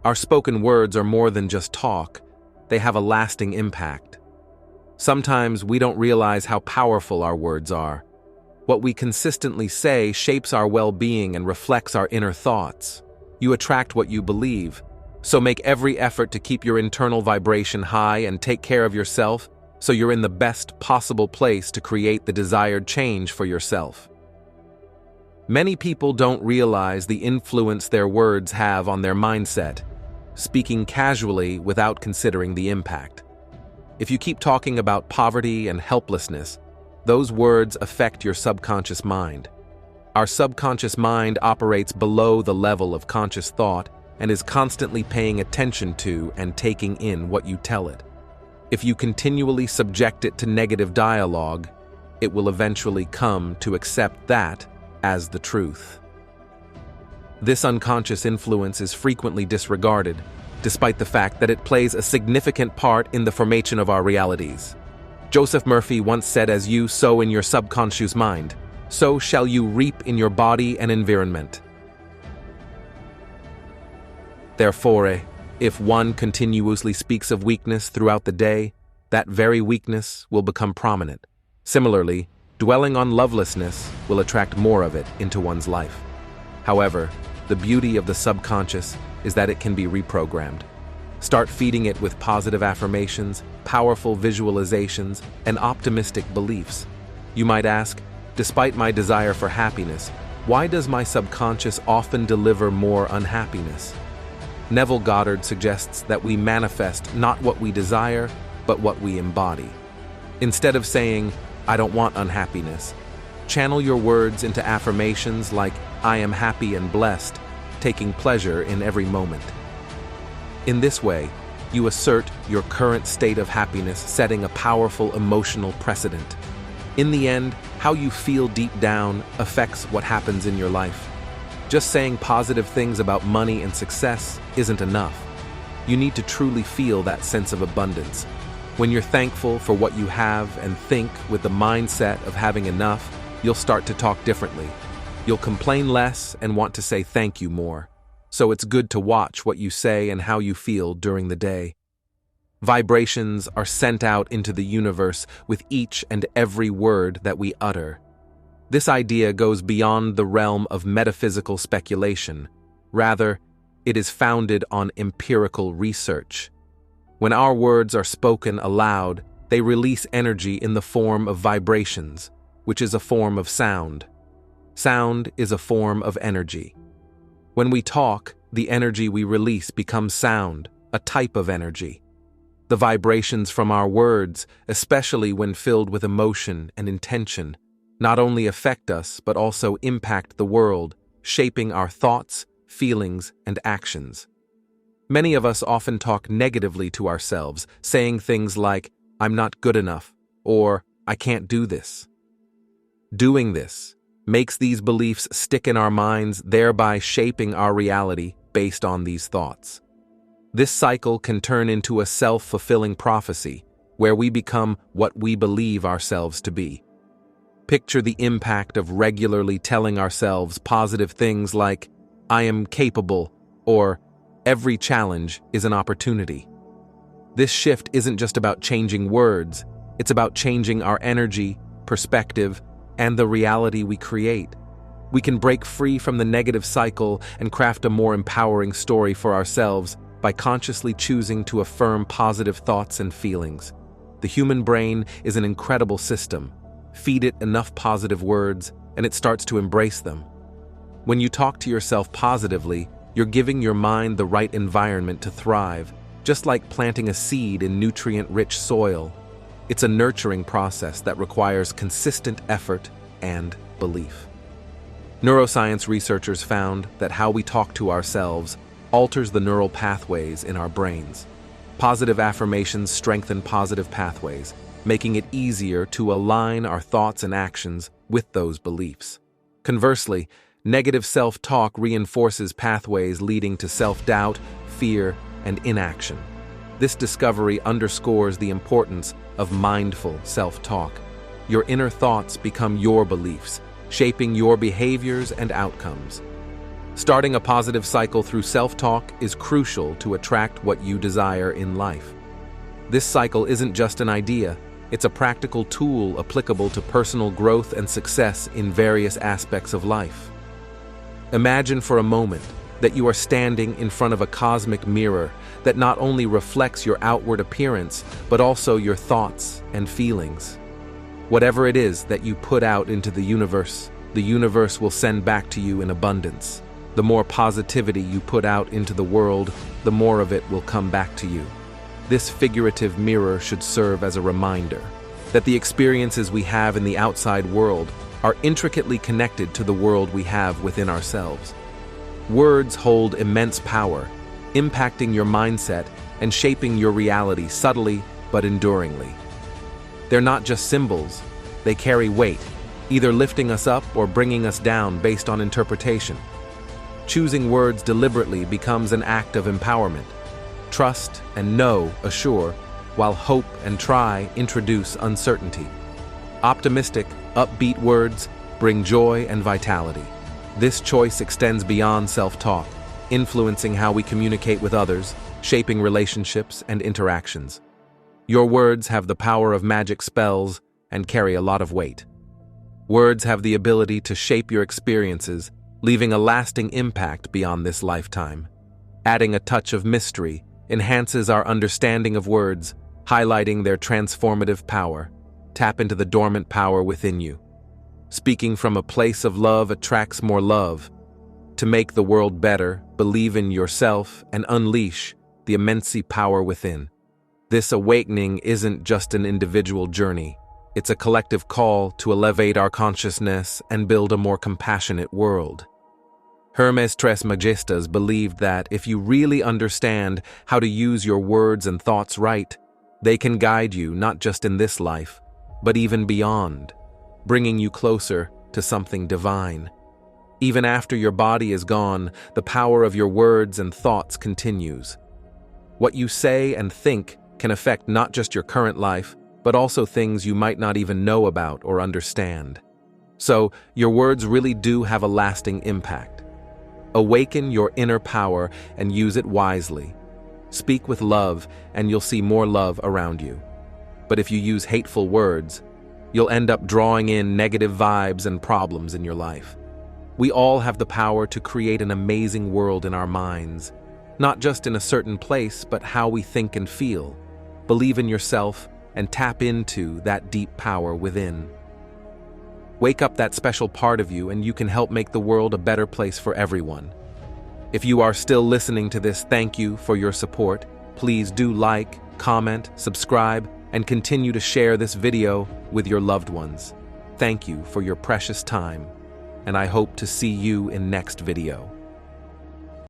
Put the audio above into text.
Our spoken words are more than just talk, they have a lasting impact. Sometimes we don't realize how powerful our words are. What we consistently say shapes our well-being and reflects our inner thoughts. You attract what you believe, so make every effort to keep your internal vibration high and take care of yourself so you're in the best possible place to create the desired change for yourself. Many people don't realize the influence their words have on their mindset, speaking casually without considering the impact. If you keep talking about poverty and helplessness, those words affect your subconscious mind. Our subconscious mind operates below the level of conscious thought and is constantly paying attention to and taking in what you tell it. If you continually subject it to negative dialogue, it will eventually come to accept that as the truth. This unconscious influence is frequently disregarded, despite the fact that it plays a significant part in the formation of our realities. Joseph Murphy once said, "As you sow in your subconscious mind, so shall you reap in your body and environment." Therefore, if one continuously speaks of weakness throughout the day, that very weakness will become prominent. Similarly, dwelling on lovelessness will attract more of it into one's life. However, the beauty of the subconscious is that it can be reprogrammed. Start feeding it with positive affirmations, powerful visualizations, and optimistic beliefs. You might ask, despite my desire for happiness, why does my subconscious often deliver more unhappiness? Neville Goddard suggests that we manifest not what we desire, but what we embody. Instead of saying, "I don't want unhappiness," channel your words into affirmations like, "I am happy and blessed," taking pleasure in every moment. In this way, you assert your current state of happiness, setting a powerful emotional precedent. In the end, how you feel deep down affects what happens in your life. Just saying positive things about money and success isn't enough. You need to truly feel that sense of abundance. When you're thankful for what you have and think with the mindset of having enough, you'll start to talk differently. You'll complain less and want to say thank you more. So it's good to watch what you say and how you feel during the day. Vibrations are sent out into the universe with each and every word that we utter. This idea goes beyond the realm of metaphysical speculation. Rather, it is founded on empirical research. When our words are spoken aloud, they release energy in the form of vibrations, which is a form of sound. Sound is a form of energy. When we talk, the energy we release becomes sound, a type of energy. The vibrations from our words, especially when filled with emotion and intention, not only affect us but also impact the world, shaping our thoughts, feelings, and actions. Many of us often talk negatively to ourselves, saying things like, "I'm not good enough," or "I can't do this." Doing this makes these beliefs stick in our minds, thereby shaping our reality based on these thoughts. This cycle can turn into a self-fulfilling prophecy, where we become what we believe ourselves to be. Picture the impact of regularly telling ourselves positive things like, "I am capable," or "Every challenge is an opportunity." This shift isn't just about changing words, it's about changing our energy, perspective, and the reality we create. We can break free from the negative cycle and craft a more empowering story for ourselves by consciously choosing to affirm positive thoughts and feelings. The human brain is an incredible system. Feed it enough positive words, and it starts to embrace them. When you talk to yourself positively, you're giving your mind the right environment to thrive, just like planting a seed in nutrient-rich soil. It's a nurturing process that requires consistent effort and belief. Neuroscience researchers found that how we talk to ourselves alters the neural pathways in our brains. Positive affirmations strengthen positive pathways, making it easier to align our thoughts and actions with those beliefs. Conversely, negative self-talk reinforces pathways leading to self-doubt, fear, and inaction. This discovery underscores the importance of mindful self-talk. Your inner thoughts become your beliefs, shaping your behaviors and outcomes. Starting a positive cycle through self-talk is crucial to attract what you desire in life. This cycle isn't just an idea, it's a practical tool applicable to personal growth and success in various aspects of life. Imagine for a moment that you are standing in front of a cosmic mirror that not only reflects your outward appearance, but also your thoughts and feelings. Whatever it is that you put out into the universe will send back to you in abundance. The more positivity you put out into the world, the more of it will come back to you. This figurative mirror should serve as a reminder that the experiences we have in the outside world are intricately connected to the world we have within ourselves. Words hold immense power, impacting your mindset and shaping your reality subtly but enduringly. They're not just symbols, they carry weight, either lifting us up or bringing us down based on interpretation. Choosing words deliberately becomes an act of empowerment. Trust and know assure, while hope and try introduce uncertainty. Optimistic, upbeat words bring joy and vitality. This choice extends beyond self-talk, influencing how we communicate with others, shaping relationships and interactions. Your words have the power of magic spells and carry a lot of weight. Words have the ability to shape your experiences, leaving a lasting impact beyond this lifetime. Adding a touch of mystery enhances our understanding of words, highlighting their transformative power. Tap into the dormant power within you. Speaking from a place of love attracts more love. To make the world better, believe in yourself and unleash the immense power within. This awakening isn't just an individual journey. It's a collective call to elevate our consciousness and build a more compassionate world. Hermes Trismegistus believed that if you really understand how to use your words and thoughts right, they can guide you not just in this life, but even beyond, bringing you closer to something divine. Even after your body is gone, the power of your words and thoughts continues. What you say and think can affect not just your current life, but also things you might not even know about or understand. So, your words really do have a lasting impact. Awaken your inner power and use it wisely. Speak with love, and you'll see more love around you. But if you use hateful words, you'll end up drawing in negative vibes and problems in your life. We all have the power to create an amazing world in our minds, not just in a certain place, but how we think and feel. Believe in yourself and tap into that deep power within. Wake up that special part of you, and you can help make the world a better place for everyone. If you are still listening to this, thank you for your support. Please do like, comment, subscribe, and continue to share this video with your loved ones. Thank you for your precious time, and I hope to see you in next video.